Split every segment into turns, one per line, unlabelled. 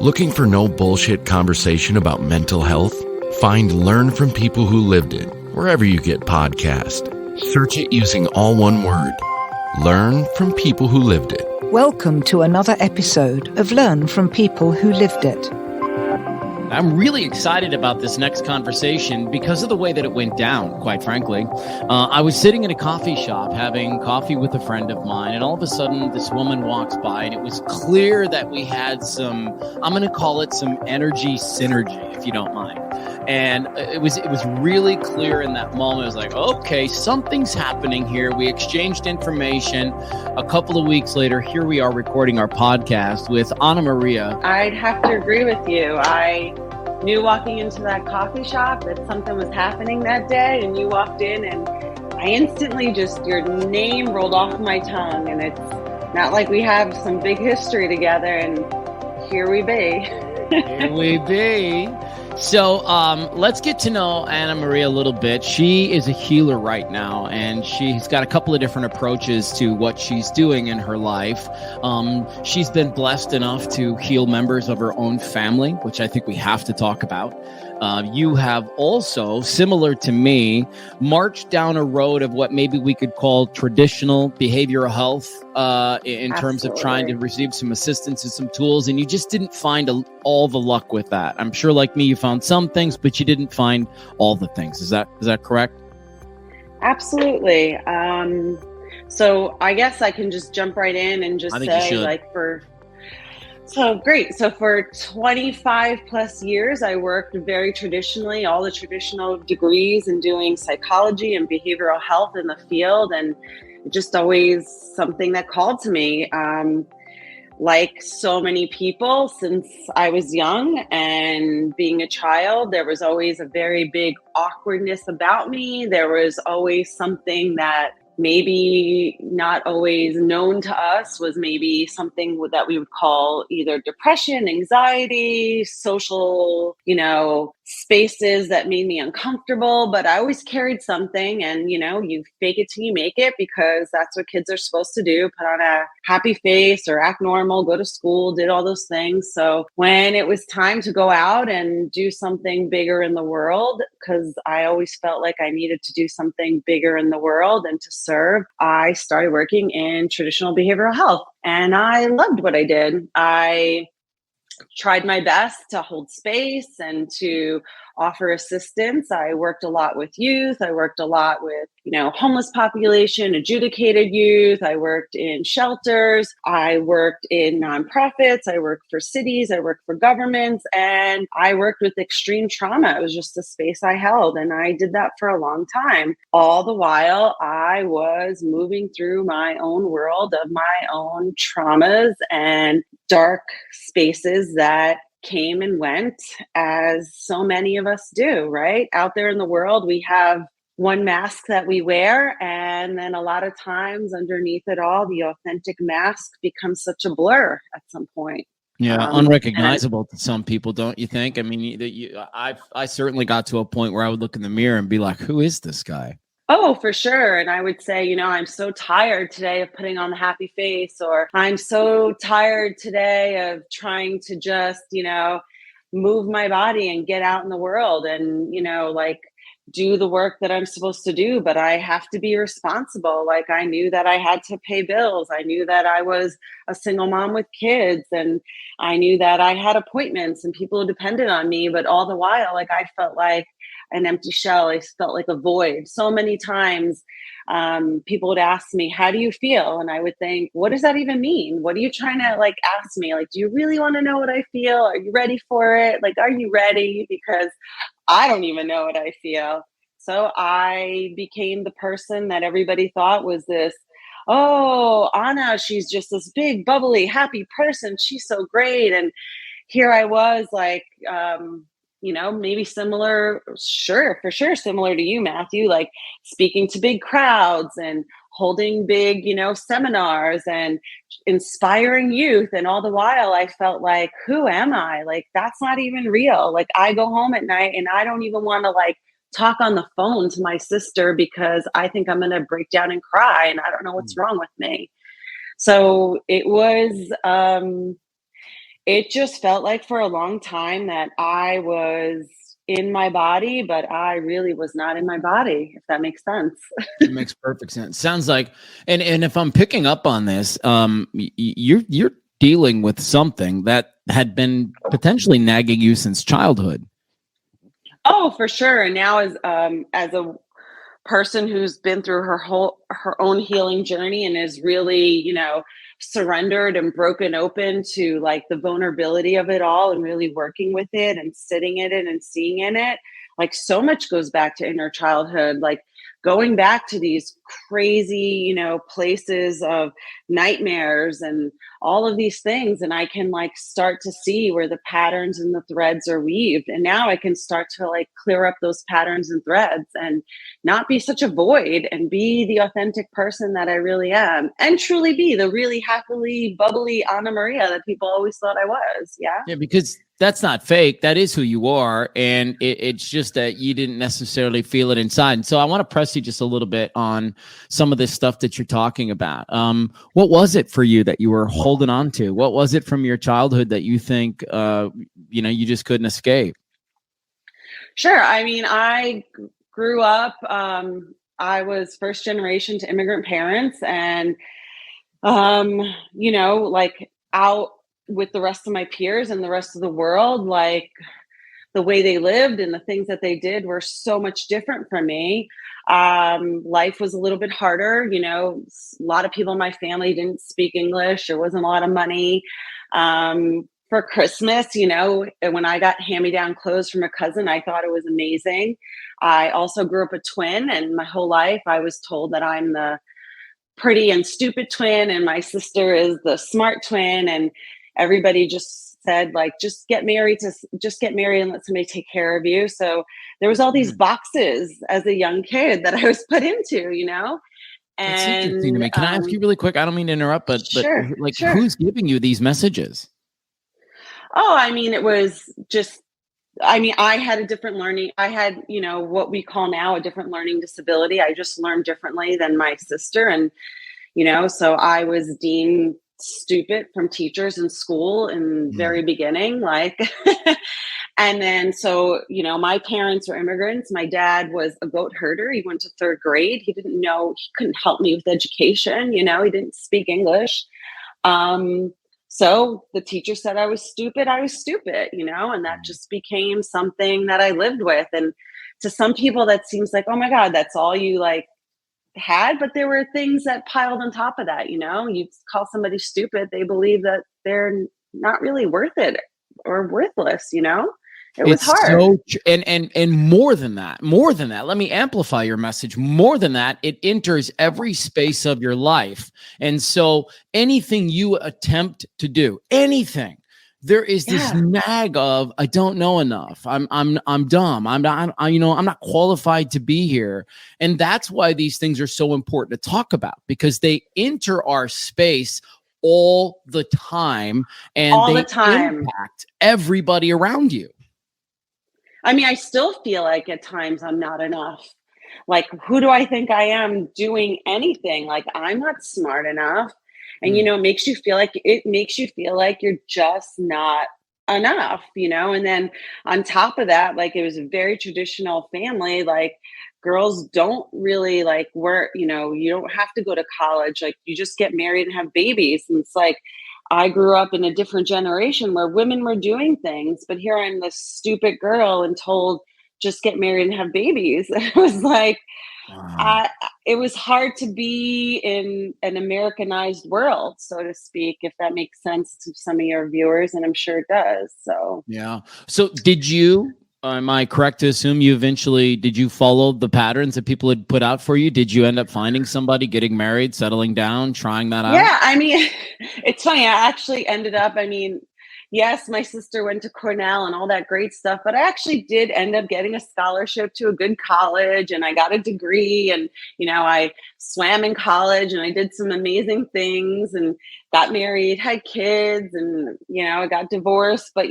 Looking for no bullshit conversation about mental health? Find Learn from People Who Lived It wherever you get podcasts. Search it using all one word. Learn from People Who Lived It.
Welcome to another episode of Learn from People Who Lived It.
I'm really excited about this next conversation because of the way that it went down, quite frankly. I was sitting in a coffee shop having coffee with a friend of mine, and all of a sudden this woman walks by, and it was clear that we had some, I'm going to call it some energy synergy, if you don't mind. And it was really clear in that moment. I was like, okay, something's happening here. We exchanged information. A couple of weeks later, here we are recording our podcast with Anna Maria.
I'd have to agree with you. I knew walking into that coffee shop that something was happening that day, and you walked in and I instantly your name rolled off my tongue, and it's not like we have some big history together, and here we be.
Here we be. So let's get to know Anna Maria a little bit. She is a healer right now, and she's got a couple of different approaches to what she's doing in her life. She's been blessed enough to heal members of her own family, which I think we have to talk about. You have also, similar to me, marched down a road of what maybe we could call traditional behavioral health in terms of trying to receive some assistance and some tools, and you just didn't find all the luck with that. I'm sure, like me, you found some things, but you didn't find all the things. Is that correct?
Absolutely. So I guess I can just jump right in and just say, So great. So for 25 plus years, I worked very traditionally, all the traditional degrees in doing psychology and behavioral health in the field. And just always something that called to me. Like so many people, since I was young and being a child, there was always a very big awkwardness about me. There was always something that maybe not always known to us, was maybe something that we would call either depression, anxiety, social, spaces that made me uncomfortable. But I always carried something, and, you fake it till you make it, because that's what kids are supposed to do. Put on a happy face or act normal, go to school, did all those things. So when it was time to go out and do something bigger in the world, because I always felt like I needed to do something bigger in the world and to serve, I started working in traditional behavioral health, and I loved what I did. I tried my best to hold space and to offer assistance. I worked a lot with youth. I worked a lot with, homeless population, adjudicated youth. I worked in shelters. I worked in nonprofits. I worked for cities. I worked for governments, and I worked with extreme trauma. It was just a space I held, and I did that for a long time. All the while, I was moving through my own world of my own traumas and dark spaces that came and went, as so many of us do, right? Out there in the world, we have one mask that we wear, and then a lot of times underneath it all, the authentic mask becomes such a blur at some point.
Yeah, unrecognizable to some people, don't you think? I mean, I certainly got to a point where I would look in the mirror and be like, who is this guy?
Oh, for sure. And I would say, I'm so tired today of putting on the happy face, or I'm so tired today of trying to just, move my body and get out in the world and, do the work that I'm supposed to do. But I have to be responsible. Like, I knew that I had to pay bills. I knew that I was a single mom with kids, and I knew that I had appointments and people who depended on me. But all the while, I felt like an empty shell. I felt like a void. So many times people would ask me, how do you feel? And I would think, what does that even mean? What are you trying to ask me? Do you really want to know what I feel? Are you ready for it? Are you ready? Because I don't even know what I feel. So I became the person that everybody thought was this, oh, Anna, she's just this big, bubbly, happy person. She's so great. And here I was maybe similar, for sure, similar to you, Matthew, speaking to big crowds and holding big, seminars and inspiring youth. And all the while I felt like, who am I? That's not even real. I go home at night and I don't even want to talk on the phone to my sister because I think I'm going to break down and cry and I don't know what's wrong with me. So it was, it just felt like for a long time that I was in my body, but I really was not in my body, if that makes sense.
It makes perfect sense. Sounds like, and if I'm picking up on this, you're dealing with something that had been potentially nagging you since childhood.
Oh, for sure. And now as a person who's been through her own healing journey and is really, surrendered and broken open to like the vulnerability of it all and really working with it and sitting in it and seeing in it, like so much goes back to inner childhood, like going back to these crazy, places of nightmares and all of these things. And I can like start to see where the patterns and the threads are weaved. And now I can start to like clear up those patterns and threads and not be such a void and be the authentic person that I really am and truly be the really happily, bubbly Anna Maria that people always thought I was. Yeah.
Yeah, because that's not fake. That is who you are. And it's just that you didn't necessarily feel it inside. And so I want to press you just a little bit on some of this stuff that you're talking about. What was it for you that you were holding on to? What was it from your childhood that you think, you just couldn't escape?
Sure. I mean, I grew up, I was first generation to immigrant parents and, like out with the rest of my peers and the rest of the world, like the way they lived and the things that they did were so much different from me. Life was a little bit harder. A lot of people in my family didn't speak English. There wasn't a lot of money. For Christmas, when I got hand-me-down clothes from a cousin, I thought it was amazing. I also grew up a twin, and my whole life I was told that I'm the pretty and stupid twin, and my sister is the smart twin, and everybody just said, like, just get married and let somebody take care of you. So there was all these boxes as a young kid that I was put into, And
it's interesting to me. Can I ask you really quick? I don't mean to interrupt, but
sure.
Who's giving you these messages?
Oh, I mean, it was just, I had a different learning. I had, what we call now a different learning disability. I just learned differently than my sister. And, so I was deemed stupid from teachers in school in the very beginning, like, and then, so, my parents were immigrants. My dad was a goat herder. He went to third grade. He couldn't help me with education. He didn't speak English. So the teacher said I was stupid, and that just became something that I lived with. And to some people that seems like, oh my God, that's all you like had. But there were things that piled on top of that, you call somebody stupid, they believe that they're not really worth it or worthless, It was hard.
So, and more than that, let me amplify your message. More than that, it enters every space of your life. And so anything you attempt to do, anything, there is this nag of, I don't know enough. I'm dumb. I'm not qualified to be here. And that's why these things are so important to talk about, because they enter our space all the time and impact everybody around you.
I still feel like at times I'm not enough. Like, who do I think I am doing anything? Like, I'm not smart enough. And, it makes you feel like you're just not enough, and then on top of that, like, it was a very traditional family. Like, girls don't really like work, you don't have to go to college. Like, you just get married and have babies. And it's like, I grew up in a different generation where women were doing things, but here I'm this stupid girl and told just get married and have babies. It was like, it was hard to be in an Americanized world, so to speak, if that makes sense to some of your viewers, and I'm sure it does. So,
yeah. So did you, am I correct to assume did you follow the patterns that people had put out for you? Did you end up finding somebody, getting married, settling down, trying that out?
Yeah, it's funny. I actually ended up, yes, my sister went to Cornell and all that great stuff, but I actually did end up getting a scholarship to a good college, and I got a degree, and, I swam in college, and I did some amazing things and got married, had kids, and, I got divorced, but,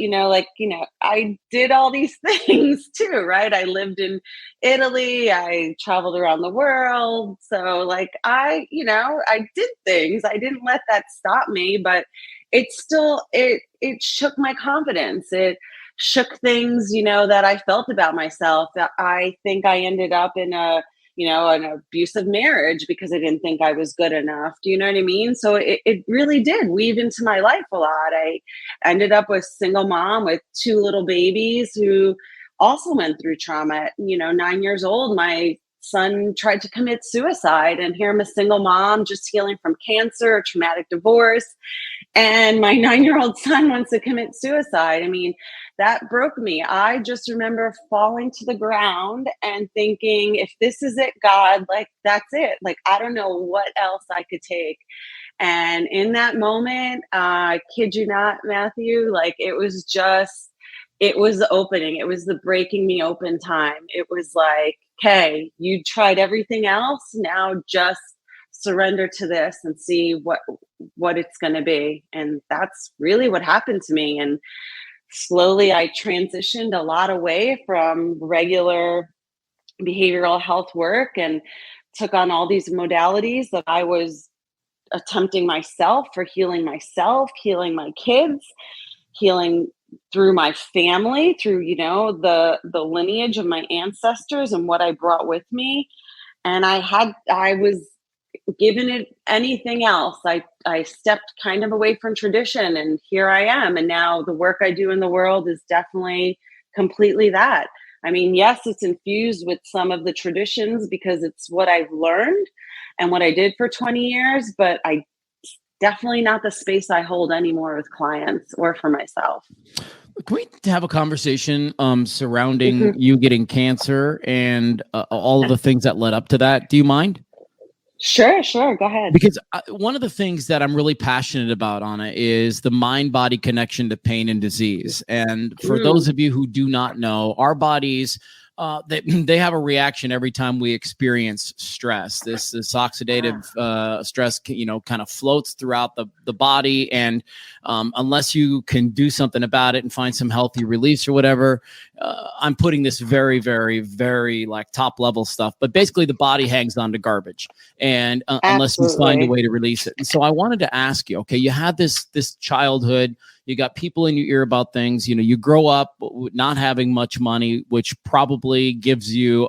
I did all these things too, right? I lived in Italy. I traveled around the world. So like, I did things. I didn't let that stop me, but it shook my confidence. It shook things, that I felt about myself. I think I ended up in an abusive marriage because I didn't think I was good enough. Do you know what I mean? So it really did weave into my life a lot. I ended up with single mom with 2 little babies who also went through trauma. At, 9 years old, my son tried to commit suicide, and here I'm a single mom just healing from cancer, a traumatic divorce, and my 9-year-old son wants to commit suicide. I mean, that broke me. I just remember falling to the ground and thinking, if this is it, God, like, that's it. Like, I don't know what else I could take. And in that moment, I kid you not, Matthew, like, it was the opening. It was the breaking me open time. It was like, okay, you tried everything else. Now just surrender to this and see what it's going to be. And that's really what happened to me. And slowly I transitioned a lot away from regular behavioral health work and took on all these modalities that I was attempting myself, for healing myself, healing my kids, healing through my family, through, the lineage of my ancestors and what I brought with me. And I was given it anything else. I stepped kind of away from tradition, and here I am. And now the work I do in the world is definitely completely that. I mean, yes, it's infused with some of the traditions because it's what I've learned and what I did for 20 years, but definitely not the space I hold anymore with clients or for myself.
Can we have a conversation surrounding you getting cancer and all of the things that led up to that? Do you mind?
Sure. Go ahead.
Because one of the things that I'm really passionate about on it is the mind-body connection to pain and disease. And for those of you who do not know, our bodies, they have a reaction every time we experience stress. This oxidative stress, kind of floats throughout the body. And unless you can do something about it and find some healthy release or whatever, I'm putting this very, very, very like top level stuff. But basically the body hangs on to garbage, and unless you find a way to release it. And so I wanted to ask you, okay, you had this childhood. You got people in your ear about things. You grow up not having much money, which probably gives you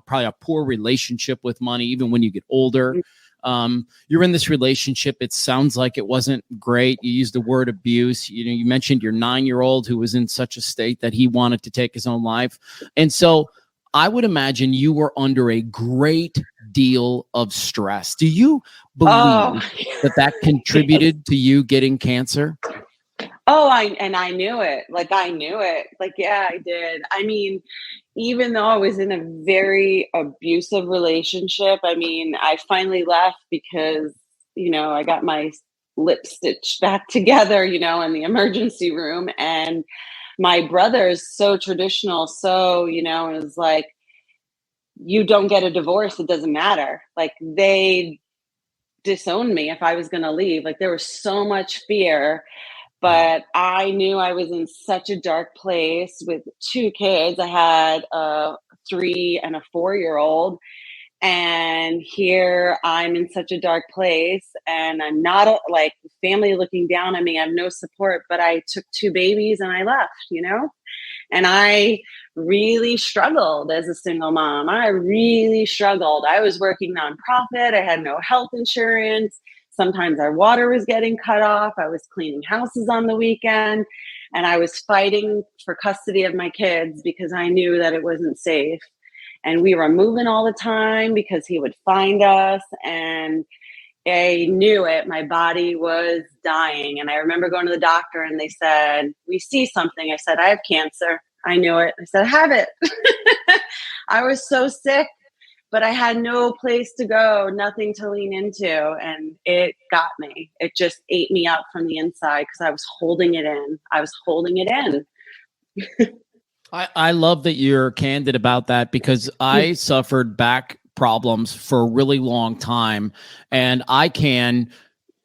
probably a poor relationship with money, even when you get older. You're in this relationship. It sounds like it wasn't great. You used the word abuse. You mentioned your 9-year-old who was in such a state that he wanted to take his own life. And so I would imagine you were under a great deal of stress. Do you believe that contributed to you getting cancer?
I knew it. Like, yeah, I did. I mean, even though I was in a very abusive relationship, I mean, I finally left because, I got my lip stitched back together, in the emergency room. And my brother is so traditional. So, it was like, you don't get a divorce. It doesn't matter. Like, they disowned me if I was going to leave. Like, there was so much fear. But I knew I was in such a dark place with 2 kids. I had a 3 and a 4-year-old. And here I'm in such a dark place. And I'm not like family looking down on me. I have no support. But I took 2 babies and I left, And I really struggled as a single mom. I really struggled. I was working nonprofit. I had no health insurance. Sometimes our water was getting cut off. I was cleaning houses on the weekend, and I was fighting for custody of my kids because I knew that it wasn't safe. And we were moving all the time because he would find us, and I knew it. My body was dying. And I remember going to the doctor and they said, "We see something." I said, "I have cancer." I knew it. I said, "I have it." I was so sick. But I had no place to go, nothing to lean into. And it got me. It just ate me up from the inside because I was holding it in.
I love that you're candid about that, because I suffered back problems for a really long time. And I can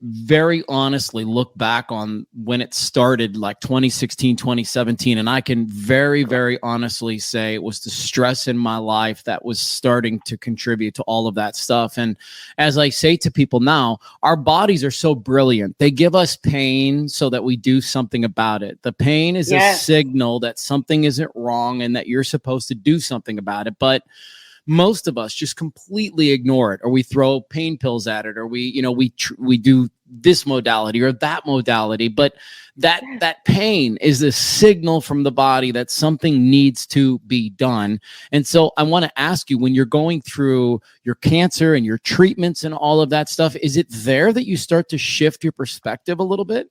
very honestly look back on when it started, like 2016, 2017, and I can very, very honestly say it was the stress in my life that was starting to contribute to all of that stuff. And as I say to people now, our bodies are so brilliant. They give us pain so that we do something about it. The pain is a signal that something isn't wrong and that you're supposed to do something about it. But most of us just completely ignore it, or we throw pain pills at it, or we do this modality or that modality. But that pain is a signal from the body that something needs to be done. And so I want to ask you, when you're going through your cancer and your treatments and all of that stuff, is it there that you start to shift your perspective a little bit?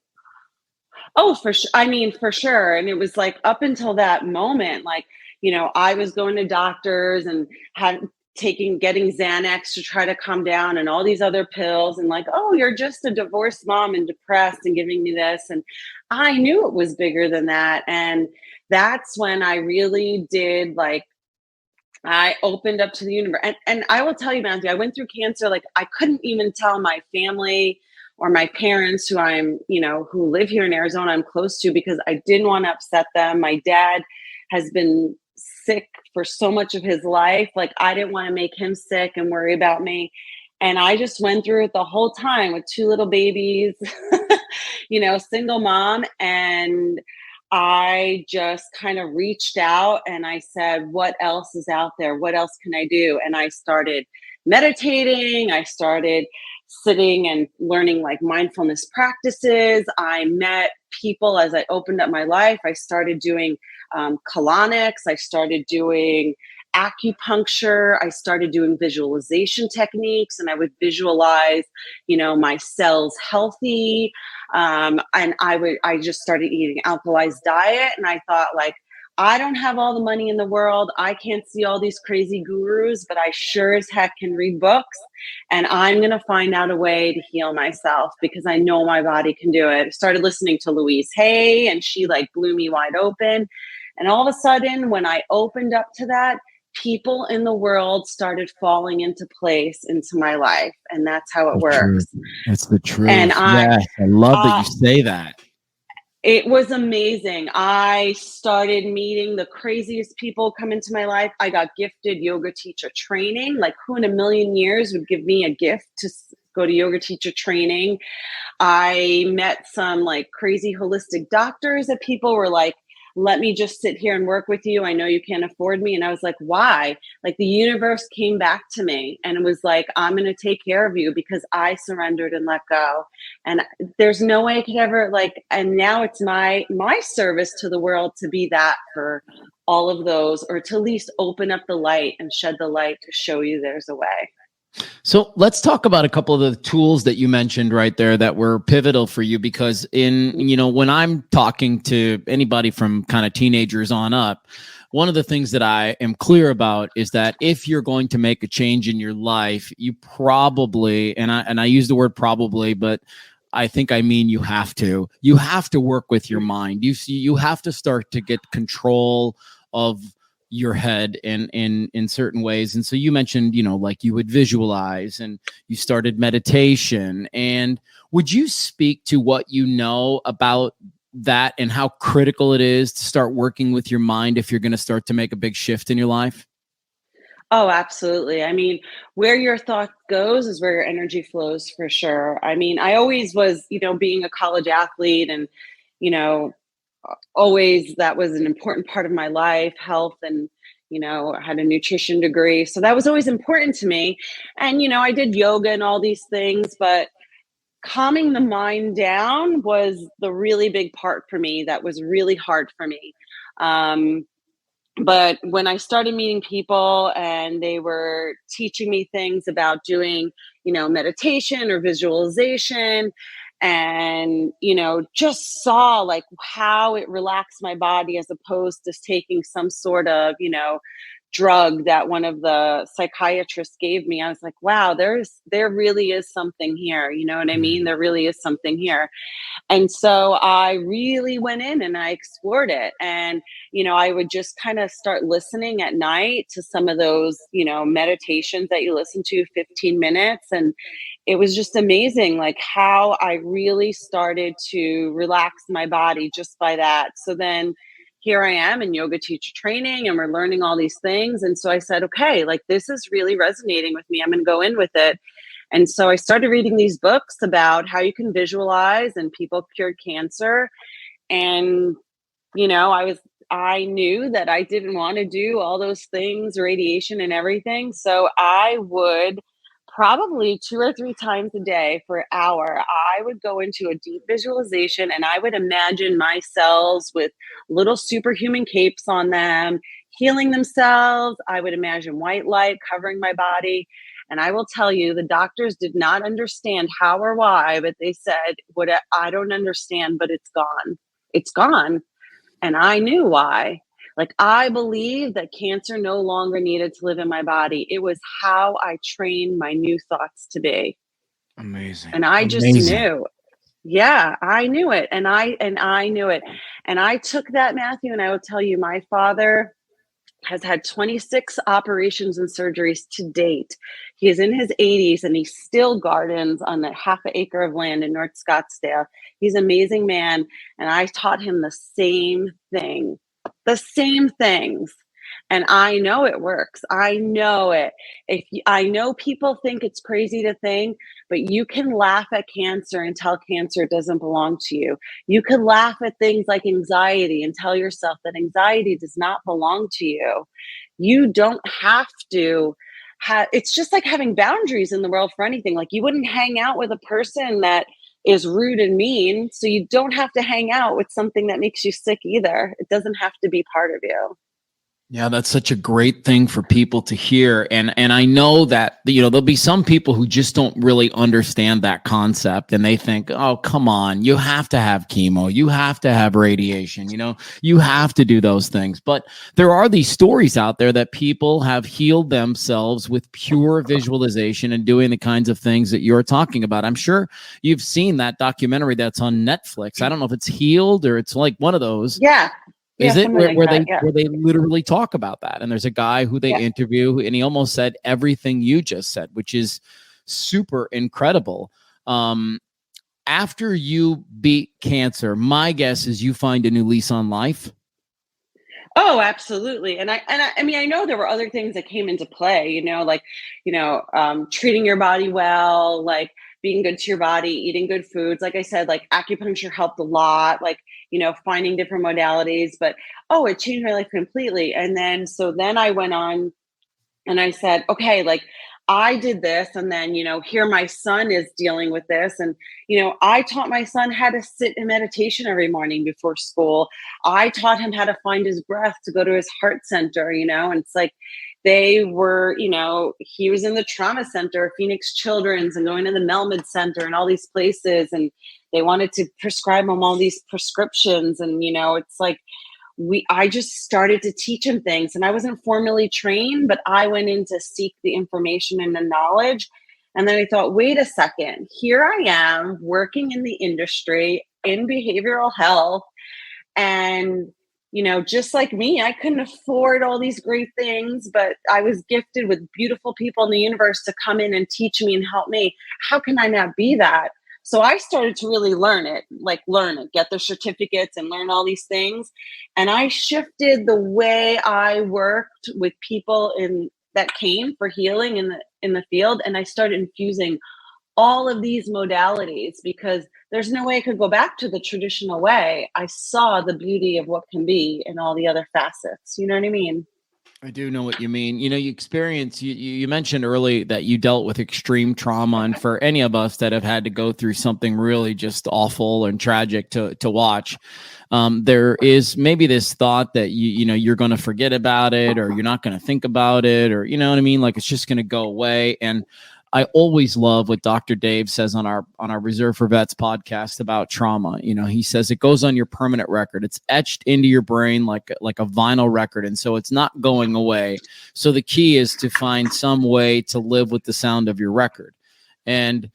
Oh, for sure. I mean, for sure. And it was like up until that moment, like, I was going to doctors and getting Xanax to try to calm down and all these other pills, and like, oh, you're just a divorced mom and depressed and giving me this. And I knew it was bigger than that. And that's when I really did, like, I opened up to the universe. And I will tell you, Matthew, I went through cancer. Like, I couldn't even tell my family or my parents who live here in Arizona, I'm close to, because I didn't want to upset them. My dad has been sick for so much of his life. Like, I didn't want to make him sick and worry about me. And I just went through it the whole time with 2 little babies, single mom. And I just kind of reached out and I said, what else is out there? What else can I do? And I started meditating. I started sitting and learning like mindfulness practices. I met people as I opened up my life. I started doing colonics. I started doing acupuncture. I started doing visualization techniques, and I would visualize, my cells healthy. And I just started eating alkalized diet. And I thought, like, I don't have all the money in the world. I can't see all these crazy gurus, but I sure as heck can read books. And I'm going to find out a way to heal myself because I know my body can do it. I started listening to Louise Hay, and she like blew me wide open. And all of a sudden, when I opened up to that, people in the world started falling into place into my life. And that's how it works.
That's the truth.
And
I love that you say that.
It was amazing. I started meeting the craziest people come into my life. I got gifted yoga teacher training. Like, who in a million years would give me a gift to go to yoga teacher training? I met some like crazy holistic doctors that people were like, let me just sit here and work with you. I know you can't afford me. And I was like, why? Like, the universe came back to me and it was like, I'm going to take care of you because I surrendered and let go. And there's no way I could ever and now it's my service to the world to be that for all of those, or to at least open up the light and shed the light to show you there's a way.
So let's talk about a couple of the tools that you mentioned right there that were pivotal for you, because when I'm talking to anybody from kind of teenagers on up, one of the things that I am clear about is that if you're going to make a change in your life, you probably, and I use the word probably, but I think I mean you have to work with your mind. You have to start to get control of your head in certain ways. And so you mentioned, like you would visualize and you started meditation. And would you speak to what you know about that and how critical it is to start working with your mind if you're going to start to make a big shift in your life?
Oh, absolutely. I mean, where your thought goes is where your energy flows, for sure. I mean, I always was, being a college athlete and, always that was an important part of my life, health, and I had a nutrition degree, so that was always important to me. And I did yoga and all these things, but calming the mind down was the really big part for me. That was really hard for me. But when I started meeting people and they were teaching me things about doing, meditation or visualization, and just saw like how it relaxed my body as opposed to taking some sort of drug that one of the psychiatrists gave me, I was like, wow, there really is something here. You know what I mean? There really is something here. And so I really went in and I explored it. And, I would just kind of start listening at night to some of those, meditations that you listen to 15 minutes. And it was just amazing, like how I really started to relax my body just by that. So then here I am in yoga teacher training and we're learning all these things. And so I said, okay, like this is really resonating with me. I'm going to go in with it. And so I started reading these books about how you can visualize, and people cured cancer. And, I knew that I didn't want to do all those things, radiation and everything. So I would probably 2 or 3 times a day for an hour, I would go into a deep visualization and I would imagine my cells with little superhuman capes on them, healing themselves. I would imagine white light covering my body. And I will tell you, the doctors did not understand how or why, but they said, "What I don't understand, but it's gone. It's gone." And I knew why. Like, I believed that cancer no longer needed to live in my body. It was how I trained my new thoughts to be.
Amazing.
And I just knew. Yeah, I knew it. And I knew it. And I took that, Matthew, and I will tell you, my father has had 26 operations and surgeries to date. He is in his 80s and he still gardens on a half an acre of land in North Scottsdale. He's an amazing man. And I taught him the same things. And I know it works. I know it. I know people think it's crazy to think, but you can laugh at cancer and tell cancer it doesn't belong to you. You can laugh at things like anxiety and tell yourself that anxiety does not belong to you. You don't have to it's just like having boundaries in the world for anything. Like, you wouldn't hang out with a person that is rude and mean, so you don't have to hang out with something that makes you sick either. It doesn't have to be part of you.
Yeah, that's such a great thing for people to hear. And I know that, there'll be some people who just don't really understand that concept, and they think, oh, come on, you have to have chemo, you have to have radiation, you have to do those things. But there are these stories out there that people have healed themselves with pure visualization and doing the kinds of things that you're talking about. I'm sure you've seen that documentary that's on Netflix. I don't know if it's Healed or it's like one of those.
Yeah.
Is it where they literally talk about that? And there's a guy who they interview, and he almost said everything you just said, which is super incredible. After you beat cancer, my guess is you find a new lease on life.
Oh, absolutely. And I mean, I know there were other things that came into play, treating your body well, like being good to your body, eating good foods. Like I said, like acupuncture helped a lot, like, finding different modalities, but, it changed my life completely. And then I went on and I said, okay, like I did this. And then, here my son is dealing with this. And, I taught my son how to sit in meditation every morning before school. I taught him how to find his breath to go to his heart center, and it's like, they were, he was in the trauma center, Phoenix Children's, and going to the Melmed Center and all these places. And they wanted to prescribe him all these prescriptions. And, it's like, I just started to teach him things, and I wasn't formally trained, but I went in to seek the information and the knowledge. And then I thought, wait a second, here I am working in the industry in behavioral health. And, just like me, I couldn't afford all these great things, but I was gifted with beautiful people in the universe to come in and teach me and help me. How can I not be that? So I started to really learn it, get the certificates and learn all these things. And I shifted the way I worked with people that came for healing in the field. And I started infusing all of these modalities because there's no way I could go back to the traditional way. I saw the beauty of what can be in all the other facets. You know what I mean?
I do know what you mean. You mentioned early that you dealt with extreme trauma, and for any of us that have had to go through something really just awful and tragic to watch, there is maybe this thought that you're going to forget about it, or you're not going to think about it, or you know what I mean? Like it's just going to go away. And I always love what Dr. Dave says on our Reserve for Vets podcast about trauma. He says it goes on your permanent record. It's etched into your brain like a vinyl record, and so it's not going away. So the key is to find some way to live with the sound of your record. And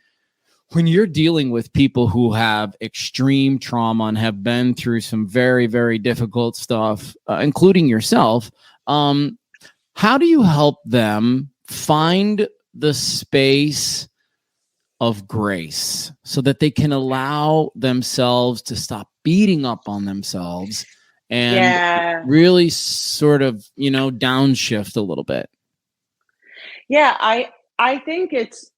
when you're dealing with people who have extreme trauma and have been through some very, very difficult stuff, including yourself, how do you help them find the space of grace so that they can allow themselves to stop beating up on themselves and really sort of, downshift a little bit?
Yeah, I think it's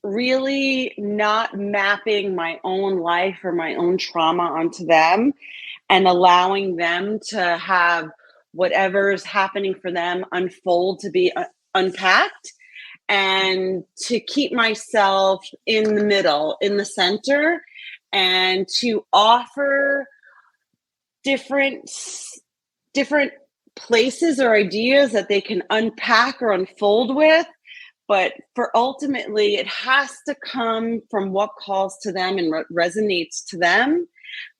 really not mapping my own life or my own trauma onto them and allowing them to have whatever's happening for them unfold to be unpacked, and to keep myself in the middle, in the center, and to offer different places or ideas that they can unpack or unfold with. But for ultimately, it has to come from what calls to them and resonates to them,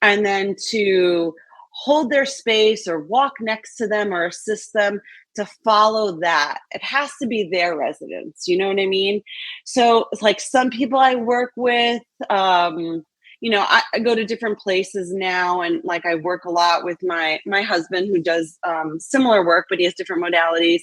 and then to hold their space or walk next to them or assist them to follow that. It has to be their resonance. You know what I mean? So it's like some people I work with, I go to different places now, and like I work a lot with my husband who does similar work, but he has different modalities.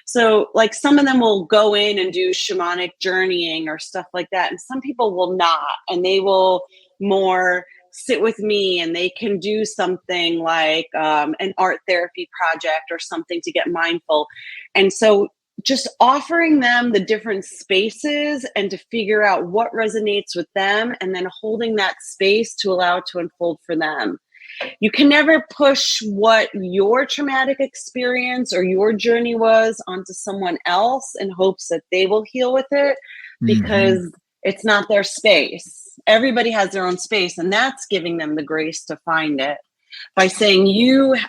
So like some of them will go in and do shamanic journeying or stuff like that, and some people will not, and they will more sit with me, and they can do something like an art therapy project or something to get mindful. And so just offering them the different spaces and to figure out what resonates with them, and then holding that space to allow it to unfold for them. You can never push what your traumatic experience or your journey was onto someone else in hopes that they will heal with it, because it's not their space. Everybody has their own space, and that's giving them the grace to find it. By saying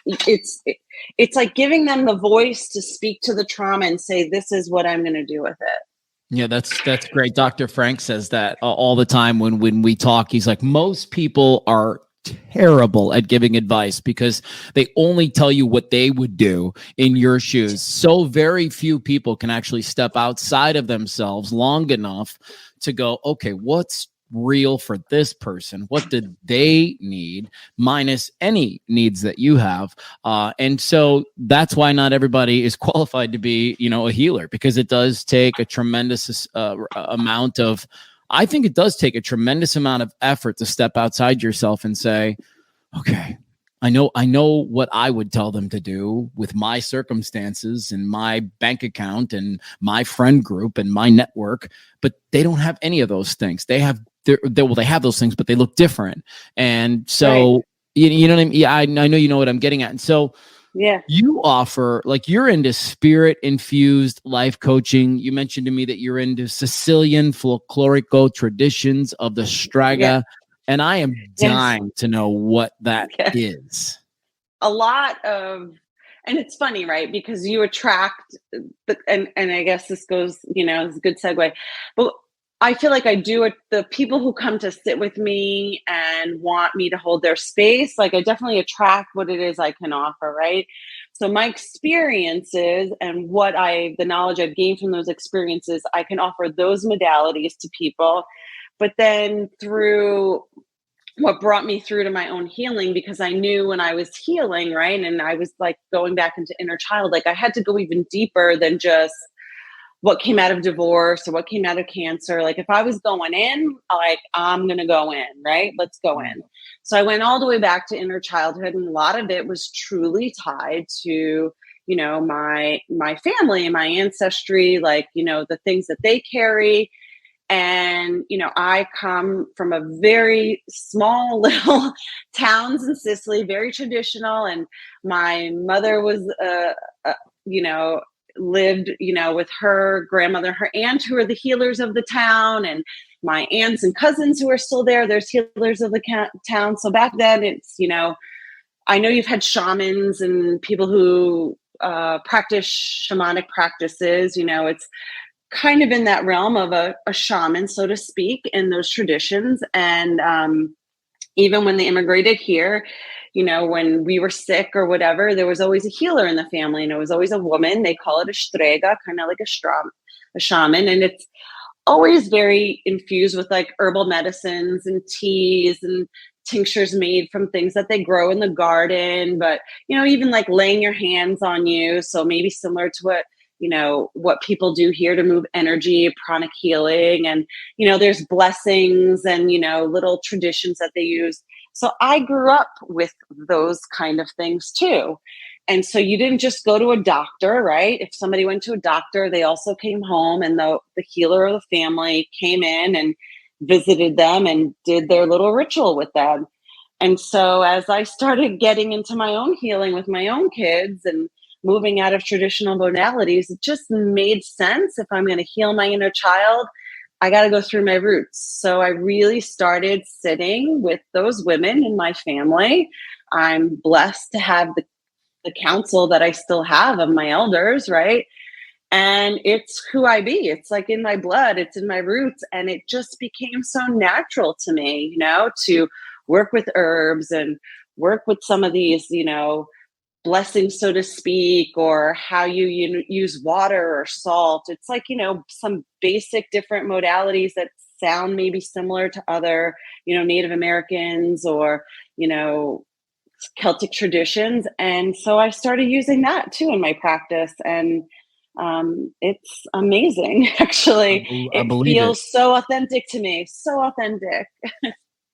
it's like giving them the voice to speak to the trauma and say, this is what I'm going to do with it.
Yeah, that's great. Dr. Frank says that all the time when we talk. He's like, most people are terrible at giving advice because they only tell you what they would do in your shoes. So very few people can actually step outside of themselves long enough to go, okay, what's real for this person? What did they need minus any needs that you have? And so that's why not everybody is qualified to be, a healer, because it does take a tremendous amount of, I think it does take a tremendous amount of effort to step outside yourself and say, okay, I know what I would tell them to do with my circumstances and my bank account and my friend group and my network, but they don't have any of those things. They have those things, but they look different. And so, you know what I mean? Yeah, I know you know what I'm getting at. And so, yeah, you offer, like, you're into spirit infused life coaching. You mentioned to me that you're into Sicilian folkloric traditions of the Straga. Yeah. And I am dying to know what that is.
A lot of, and it's funny, right? Because you attract, and I guess this goes, it's a good segue, but I feel like I do it. The people who come to sit with me and want me to hold their space, like I definitely attract what it is I can offer, right? So my experiences and the knowledge I've gained from those experiences, I can offer those modalities to people. But then through what brought me through to my own healing, because I knew when I was healing, right, and I was like going back into inner child, like I had to go even deeper than just what came out of divorce or what came out of cancer. Like if I was going in, like I'm going to go in, right? Let's go in. So I went all the way back to inner childhood, and a lot of it was truly tied to, my family and my ancestry, like, the things that they carry. And, I come from a very small little towns in Sicily, very traditional. And my mother was, lived, with her grandmother, her aunt, who are the healers of the town, and my aunts and cousins who are still there. There's healers of the town. So back then it's, I know you've had shamans and people who practice shamanic practices, it's kind of in that realm of a shaman, so to speak, in those traditions. And even when they immigrated here, when we were sick or whatever, there was always a healer in the family, and it was always a woman. They call it a strega, kind of like a shaman. And it's always very infused with like herbal medicines and teas and tinctures made from things that they grow in the garden. But, even like laying your hands on you. So maybe similar to what people do here to move energy, pranic healing. And, there's blessings and, little traditions that they use. So I grew up with those kind of things too. And so you didn't just go to a doctor, right? If somebody went to a doctor, they also came home, and the healer of the family came in and visited them and did their little ritual with them. And so as I started getting into my own healing with my own kids and moving out of traditional modalities, it just made sense. If I'm going to heal my inner child, I got to go through my roots. So I really started sitting with those women in my family. I'm blessed to have the counsel that I still have of my elders, right? And it's who I be. It's like in my blood, it's in my roots. And it just became so natural to me, to work with herbs and work with some of these, blessings, so to speak, or how you use water or salt. It's like, some basic different modalities that sound maybe similar to other, Native Americans or, Celtic traditions. And so I started using that too in my practice. And it's amazing, actually.
I
it
believe
feels so authentic to me. So authentic.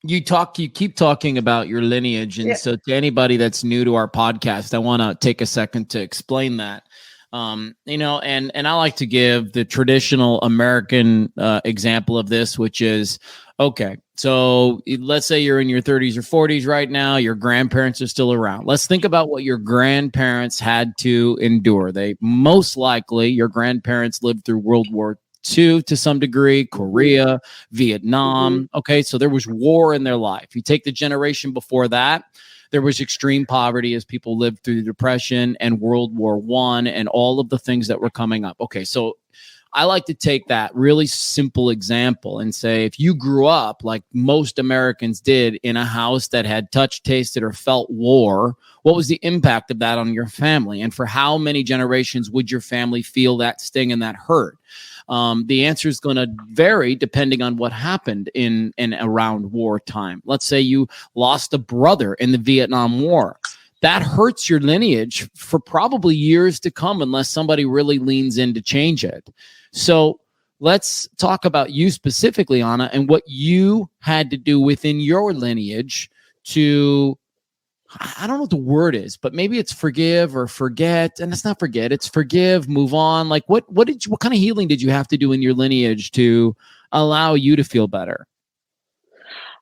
You keep talking about your lineage. And so to anybody that's new to our podcast, I want to take a second to explain that. And I like to give the traditional American example of this, which is, okay, so let's say you're in your 30s or 40s right now, your grandparents are still around. Let's think about what your grandparents had to endure. They most likely, your grandparents lived through World War II to some degree, Korea, Vietnam. Okay, so there was war in their life. You take the generation before that, there was extreme poverty as people lived through the Depression and World War I and all of the things that were coming up. Okay, so I like to take that really simple example and say, if you grew up like most Americans did in a house that had touched, tasted, or felt war, what was the impact of that on your family? And for how many generations would your family feel that sting and that hurt? The answer is going to vary depending on what happened in and around wartime. Let's say you lost a brother in the Vietnam War. That hurts your lineage for probably years to come unless somebody really leans in to change it. So let's talk about you specifically, Anna, and what you had to do within your lineage to, I don't know what the word is, but maybe it's forgive or forget. And it's not forget, it's forgive, move on. Like what kind of healing did you have to do in your lineage to allow you to feel better?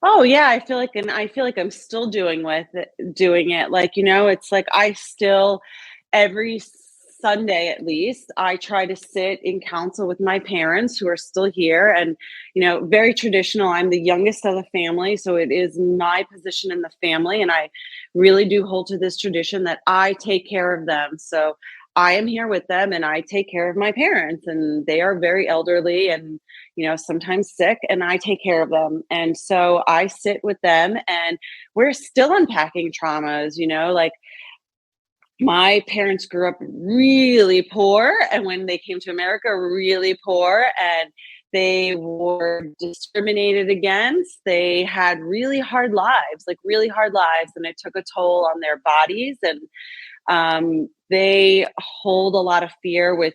Oh yeah, I feel like I'm still doing it. Like, it's like I still, every Sunday at least, I try to sit in counsel with my parents who are still here. And, very traditional. I'm the youngest of the family. So it is my position in the family. And I really do hold to this tradition that I take care of them. So I am here with them and I take care of my parents, and they are very elderly and, sometimes sick, and I take care of them. And so I sit with them and we're still unpacking traumas, like my parents grew up really poor. And when they came to America, really poor, and they were discriminated against. They had really hard lives, and it took a toll on their bodies. And they hold a lot of fear with,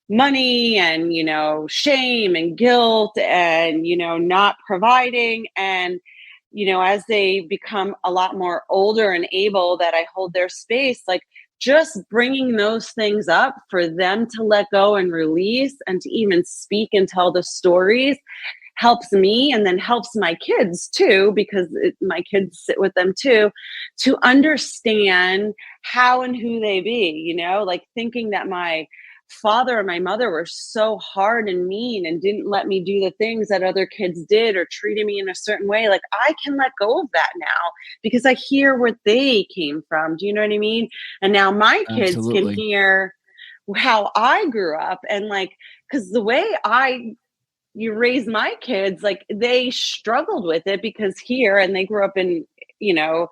money and, shame and guilt and, not providing. And, as they become a lot more older and able, that I hold their space, like just bringing those things up for them to let go and release and to even speak and tell the stories helps me, and then helps my kids too, because my kids sit with them too, to understand how and who they be, like thinking that my father and my mother were so hard and mean and didn't let me do the things that other kids did or treated me in a certain way. Like I can let go of that now because I hear where they came from. Do you know what I mean? And now my kids can hear how I grew up and like because the way you raise my kids, like they struggled with it because here, and they grew up in, you know,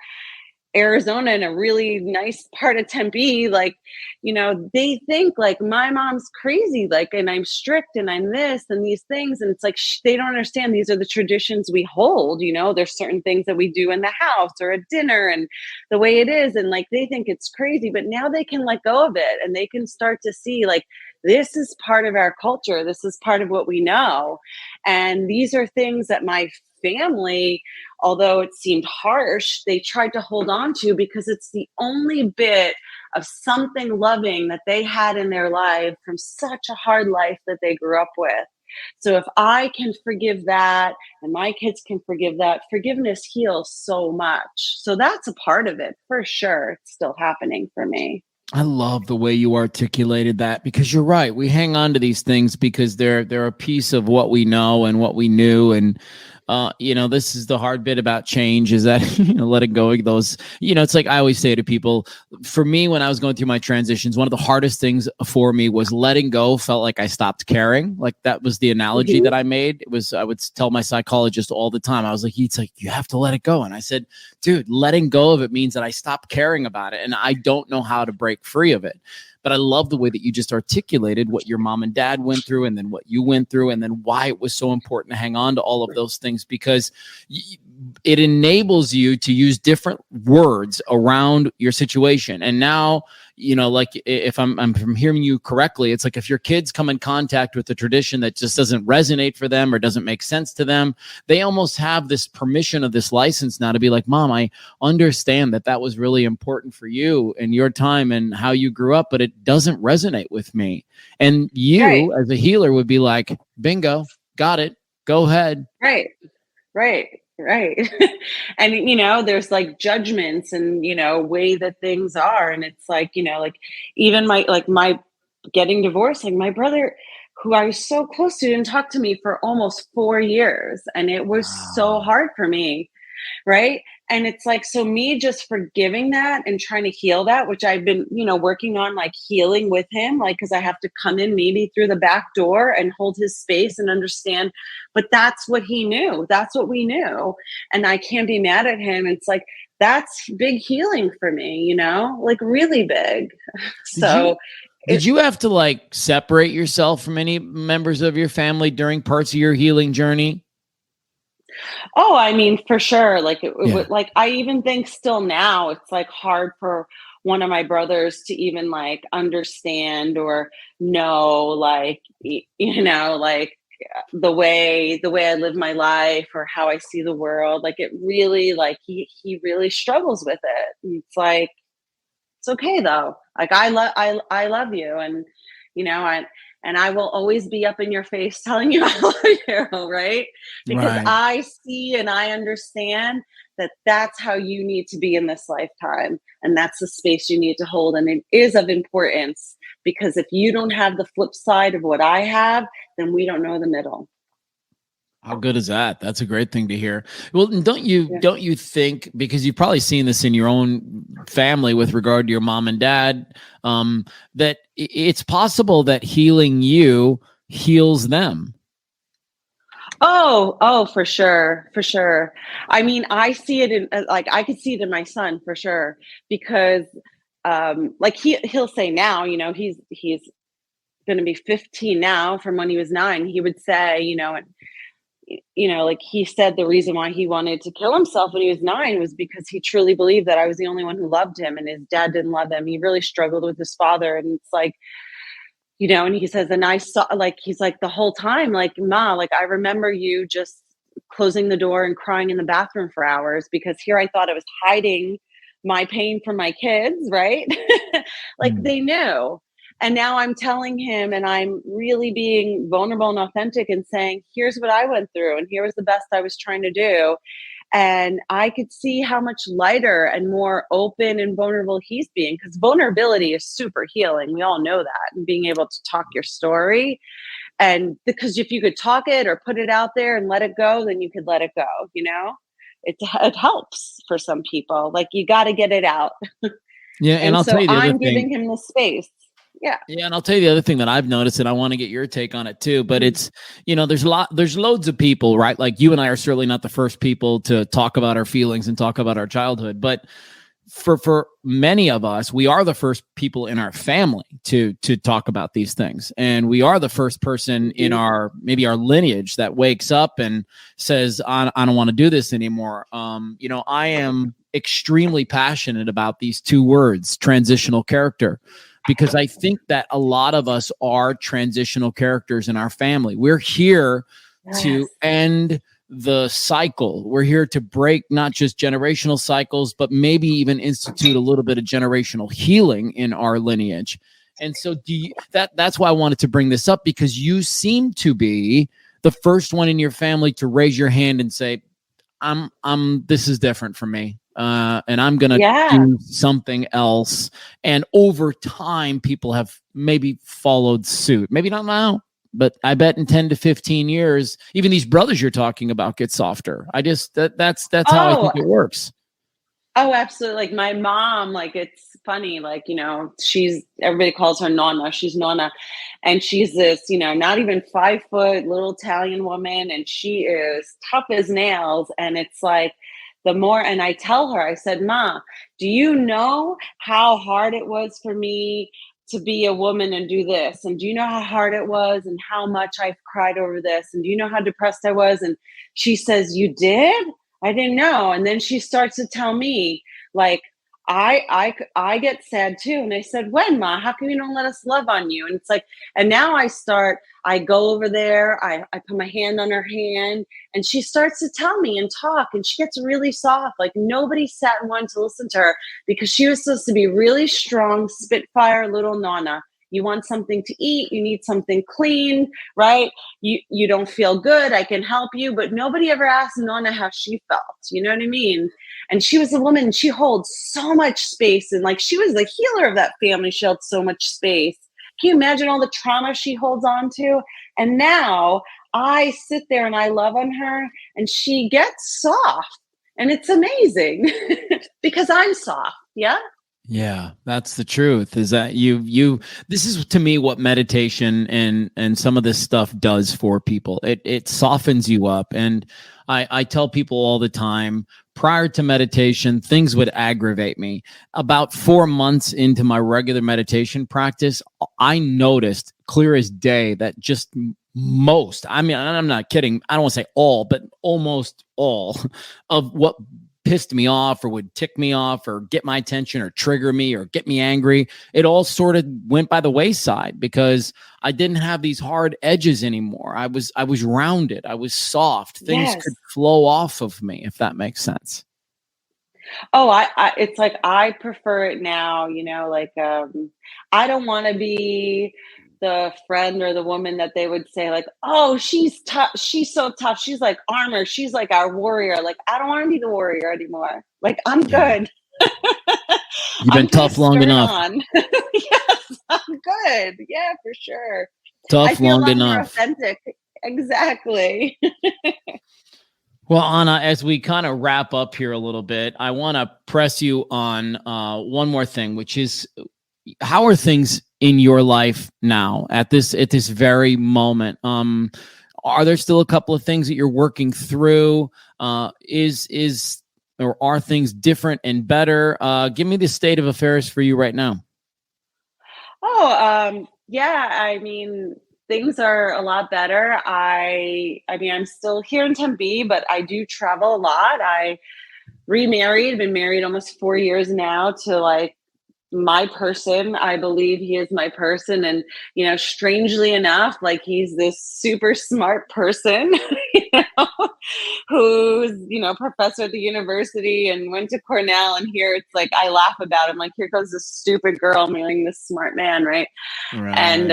Arizona in a really nice part of Tempe, like, you know, they think like my mom's crazy, like, and I'm strict and I'm this and these things. And it's like, they don't understand these are the traditions we hold, you know, there's certain things that we do in the house or at dinner and the way it is. And like, they think it's crazy, but now they can let go of it and they can start to see like, this is part of our culture. This is part of what we know. And these are things that my family, although it seemed harsh, they tried to hold on to because it's the only bit of something loving that they had in their life from such a hard life that they grew up with. So if I can forgive that and my kids can forgive that, forgiveness heals so much. So that's a part of it for sure. It's still happening for me.
I love the way you articulated that, because you're right. We hang on to these things because they're a piece of what we know and what we knew. And, you know, this is the hard bit about change, is that, you know, letting go of those, you know, it's like I always say to people, for me, when I was going through my transitions, one of the hardest things for me was letting go. Felt like I stopped caring. Like that was the analogy that I made. It was, I would tell my psychologist all the time. I was like, it's like, you have to let it go. And I said, dude, letting go of it means that I stopped caring about it. And I don't know how to break free of it. But I love the way that you just articulated what your mom and dad went through, and then what you went through, and then why it was so important to hang on to all of those things, because it enables you to use different words around your situation. And now, you know, like if I'm hearing you correctly, it's like if your kids come in contact with a tradition that just doesn't resonate for them or doesn't make sense to them, they almost have this permission of this license now to be like, Mom, I understand that was really important for you and your time and how you grew up, but it doesn't resonate with me. And you as a healer would be like, bingo, got it. Go ahead.
Right. And, you know, there's like judgments and, you know, way that things are. And it's like, you know, like even my getting divorced, like my brother, who I was so close to, didn't talk to me for almost 4 years. And it was so hard for me. Right. And it's like, so me just forgiving that and trying to heal that, which I've been, you know, working on, like healing with him, like, cause I have to come in maybe through the back door and hold his space and understand, but that's what he knew. That's what we knew. And I can't be mad at him. It's like, that's big healing for me, you know, like really big.
Did you have to like separate yourself from any members of your family during parts of your healing journey?
Oh, I mean, for sure. Like, like I even think still now, it's like hard for one of my brothers to even like understand or know, like, you know, like the way I live my life or how I see the world. Like it really, like he really struggles with it. And it's like, it's okay though. Like I love you, and you know, and I will always be up in your face telling you I love you, right? Because I see and I understand that that's how you need to be in this lifetime. And that's the space you need to hold. And it is of importance, because if you don't have the flip side of what I have, then we don't know the middle.
How good is that? That's a great thing to hear. Well, don't you think, because you've probably seen this in your own family with regard to your mom and dad, that it's possible that healing you heals them?
Oh, for sure. For sure. I mean, I see it in, like, I could see it in my son for sure, because, like he'll say now, you know, he's going to be 15 now from when he was 9. He would say, you know, like he said the reason why he wanted to kill himself when he was 9 was because he truly believed that I was the only one who loved him and his dad didn't love him. He really struggled with his father. And it's like, you know, and he says, and I saw, like, he's like the whole time, like, Ma, like, I remember you just closing the door and crying in the bathroom for hours, because here I thought I was hiding my pain from my kids. Right. Like they knew. And now I'm telling him, and I'm really being vulnerable and authentic and saying, here's what I went through. And here was the best I was trying to do. And I could see how much lighter and more open and vulnerable he's being, because vulnerability is super healing. We all know that. And being able to talk your story. And because if you could talk it or put it out there and let it go, then you could let it go. You know, it helps for some people. Like you got to get it out.
Yeah. And I'll
so
tell you,
I'm giving him the space. Yeah.
Yeah. And I'll tell you the other thing that I've noticed, and I want to get your take on it too, but it's, there's loads of people, right? Like you and I are certainly not the first people to talk about our feelings and talk about our childhood, but for many of us, we are the first people in our family to talk about these things. And we are the first person in maybe our lineage that wakes up and says, I don't want to do this anymore. I am extremely passionate about these two words, transitional character, because I think that a lot of us are transitional characters in our family. We're here to end the cycle. We're here to break not just generational cycles, but maybe even institute a little bit of generational healing in our lineage. And so that's why I wanted to bring this up, because you seem to be the first one in your family to raise your hand and say, this is different for me. And I'm going to do something else. And over time, people have maybe followed suit. Maybe not now, but I bet in 10 to 15 years, even these brothers you're talking about get softer. That's how I think it works.
Oh, absolutely. Like my mom, like it's funny, like, everybody calls her Nonna. She's Nonna. And she's this, not even 5 foot little Italian woman. And she is tough as nails. And it's like, and I tell her, I said, Ma, do you know how hard it was for me to be a woman and do this? And do you know how hard it was and how much I've cried over this? And do you know how depressed I was? And she says, you did? I didn't know. And then she starts to tell me, like, I get sad too. And I said, when, Ma? How come you don't let us love on you? And it's like, and now I go over there, I put my hand on her hand, and she starts to tell me and talk, and she gets really soft. Like nobody sat and wanted to listen to her, because she was supposed to be really strong, spitfire little Nonna. You want something to eat, you need something clean, right? You don't feel good, I can help you. But nobody ever asked Nonna how she felt. You know what I mean? And she was a woman, she holds so much space. And like, she was the healer of that family. She held so much space. Can you imagine all the trauma she holds on to? And now I sit there and I love on her, and she gets soft. And it's amazing because I'm soft. Yeah.
Yeah, that's the truth, is that this is to me what meditation and some of this stuff does for people. It softens you up. And I tell people all the time, prior to meditation, things would aggravate me. About 4 months into my regular meditation practice, I noticed clear as day that just most, I mean, I'm not kidding, I don't want to say all, but almost all of what pissed me off or would tick me off or get my attention or trigger me or get me angry, it all sort of went by the wayside, because I didn't have these hard edges anymore. I was rounded. I was soft. Things could flow off of me, if that makes sense.
Oh, it's like, I prefer it now, like, I don't want to be the friend or the woman that they would say, like, oh, she's tough. She's so tough. She's like armor. She's like our warrior. Like, I don't want to be the warrior anymore. Like, I'm good.
You've been tough long enough.
Yes, I'm good. Yeah, for sure.
Tough long enough.
Authentic. Exactly.
Well, Anna, as we kind of wrap up here a little bit, I want to press you on one more thing, which is, how are things in your life now at this very moment? Are there still a couple of things that you're working through? Or are things different and better? Give me the state of affairs for you right now.
Yeah. I mean, things are a lot better. I mean, I'm still here in Tempe, but I do travel a lot. I remarried, been married almost 4 years now to like my person. I believe he is my person. And, strangely enough, like, he's this super smart person, who's, professor at the university and went to Cornell. And here it's like, I laugh about him. Like, here goes this stupid girl marrying this smart man. Right. And,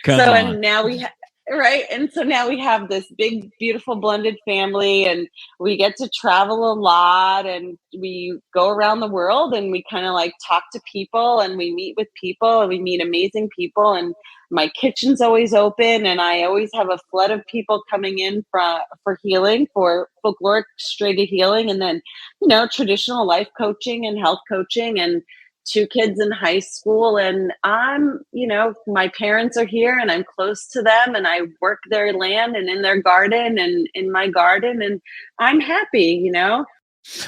and now we right. And so now we have this big, beautiful blended family, and we get to travel a lot, and we go around the world, and we kind of like talk to people, and we meet with people, and we meet amazing people. And my kitchen's always open, and I always have a flood of people coming in for healing, for folkloric straight healing, and then, traditional life coaching and health coaching. And 2 kids in high school, and I'm, my parents are here and I'm close to them and I work their land and in their garden and in my garden, and I'm happy.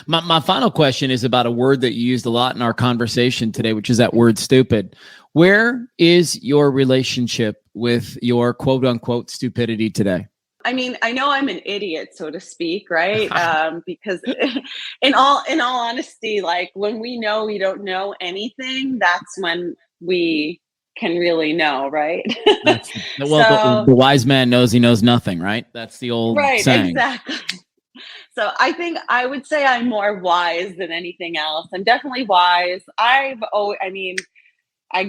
My final question is about a word that you used a lot in our conversation today, which is that word stupid. Where is your relationship with your quote unquote stupidity today?
I mean, I know I'm an idiot, so to speak, right? Because in all honesty, like when we know we don't know anything, that's when we can really know, right?
The wise man knows he knows nothing, right? That's the old saying.
Exactly. So I think I would say I'm more wise than anything else. I'm definitely wise. I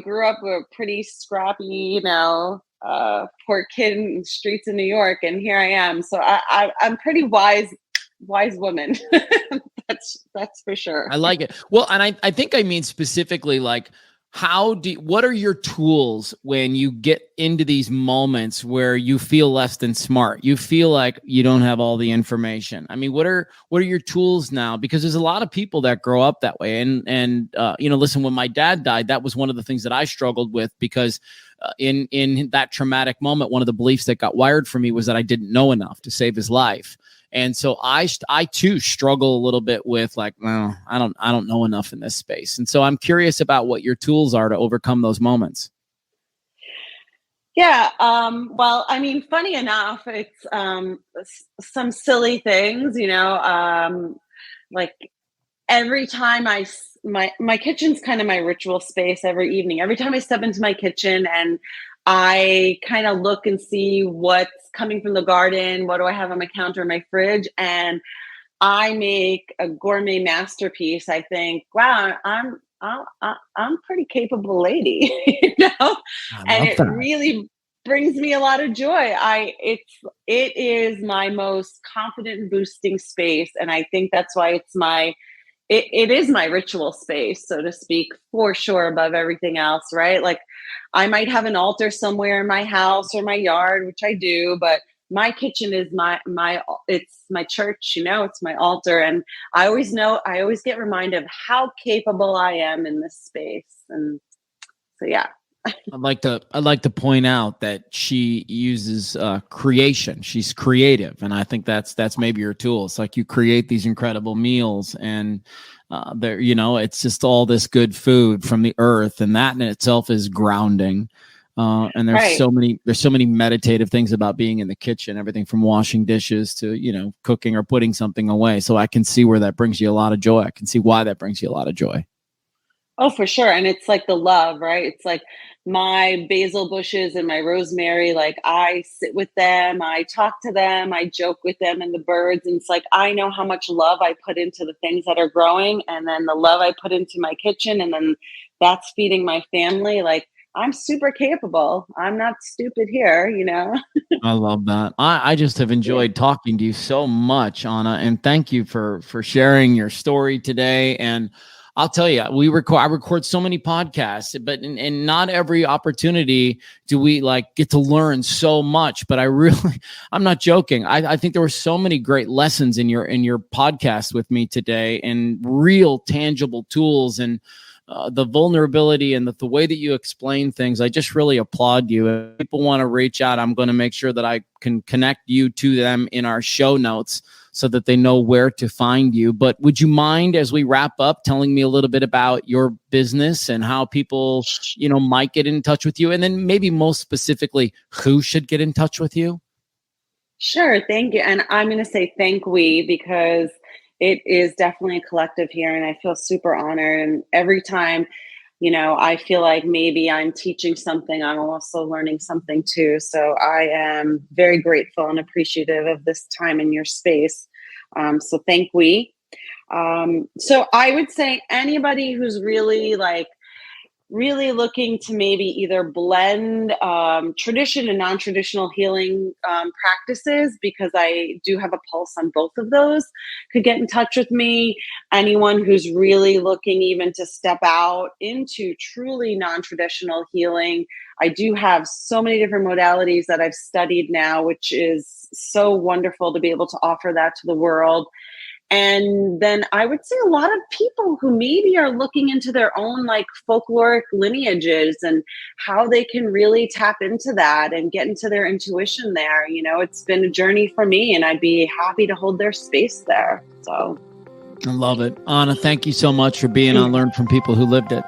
grew up a pretty scrappy, poor kid in the streets of New York, and here I am. So I'm pretty wise woman. that's for sure.
I like it. Well, and I think I mean specifically like, what are your tools when you get into these moments where you feel less than smart? You feel like you don't have all the information. I mean, what are your tools now? Because there's a lot of people that grow up that way. And listen, when my dad died, that was one of the things that I struggled with, because in that traumatic moment, one of the beliefs that got wired for me was that I didn't know enough to save his life. And so I too struggle a little bit with like, well, I don't know enough in this space. And so I'm curious about what your tools are to overcome those moments.
Yeah. Well, I mean, funny enough, it's some silly things, like every time my kitchen's kind of my ritual space every evening. Every time I step into my kitchen and I kind of look and see what's coming from the garden, what do I have on my counter in my fridge, and I make a gourmet masterpiece. I think, wow, I'm a pretty capable lady, and it really brings me a lot of joy. It is my most confident boosting space, and I think that's why it is my ritual space, so to speak, for sure, above everything else, right? Like I might have an altar somewhere in my house or my yard, which I do, but my kitchen is it's my church, it's my altar. And I always get reminded of how capable I am in this space. And so, yeah.
I'd like to point out that she uses creation. She's creative, and I think that's maybe your tool. It's like you create these incredible meals, and it's just all this good food from the earth, and that in itself is grounding. And there's so many meditative things about being in the kitchen, everything from washing dishes to cooking or putting something away. So I can see where that brings you a lot of joy. I can see why that brings you a lot of joy.
Oh, for sure. And it's like the love, right? It's like my basil bushes and my rosemary, like I sit with them, I talk to them, I joke with them and the birds. And it's like, I know how much love I put into the things that are growing, and then the love I put into my kitchen, and then that's feeding my family. Like I'm super capable. I'm not stupid here,
I love that. I just have enjoyed talking to you so much, Anna, and thank you for sharing your story today. And I'll tell you, I record so many podcasts, but in not every opportunity do we get to learn so much. But I'm not joking. I think there were so many great lessons in your podcast with me today, and real tangible tools, and the vulnerability and the way that you explain things. I just really applaud you. If people want to reach out, I'm going to make sure that I can connect you to them in our show notes, so that they know where to find you. But would you mind, as we wrap up, telling me a little bit about your business and how people, might get in touch with you? And then maybe most specifically, who should get in touch with you?
Sure. Thank you. And I'm going to say thank we, because it is definitely a collective here, and I feel super honored. And every time, I feel like maybe I'm teaching something, I'm also learning something too. So I am very grateful and appreciative of this time in your space. So thank we. So I would say anybody who's really looking to maybe either blend tradition and non-traditional healing practices, because I do have a pulse on both of those, could get in touch with me. Anyone who's really looking even to step out into truly non-traditional healing, I do have so many different modalities that I've studied now, which is so wonderful to be able to offer that to the world. And then I would say a lot of people who maybe are looking into their own like folkloric lineages and how they can really tap into that and get into their intuition there. You know, it's been a journey for me, and I'd be happy to hold their space there. So
I love it. Anna, thank you so much for being on Learn from People Who Lived It.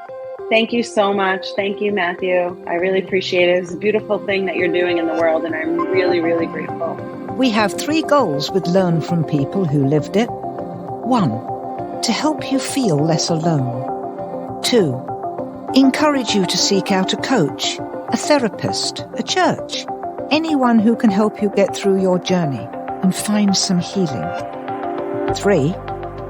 Thank you so much. Thank you, Matthew. I really appreciate it. It's a beautiful thing that you're doing in the world, and I'm really, really grateful.
We have 3 goals with Learn from People Who Lived It. 1, to help you feel less alone. 2, encourage you to seek out a coach, a therapist, a church, anyone who can help you get through your journey and find some healing. 3,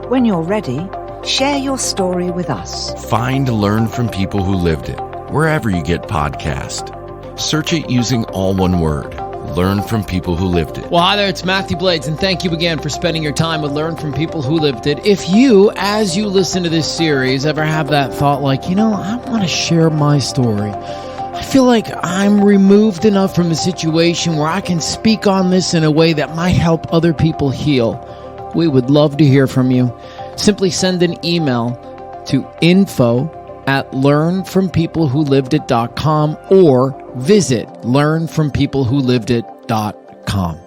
when you're ready, share your story with us.
Find Learn from People Who Lived It wherever you get podcasts. Search it using all one word. Learn from People Who Lived It.
Well, hi there, it's Matthew Blades, and thank you again for spending your time with Learn from People Who Lived It. If you, as you listen to this series, ever have that thought like, you know, I want to share my story. I feel like I'm removed enough from the situation where I can speak on this in a way that might help other people heal. We would love to hear from you. Simply send an email to info@learnfrompeoplewholivedit.com or visit learnfrompeoplewholivedit.com.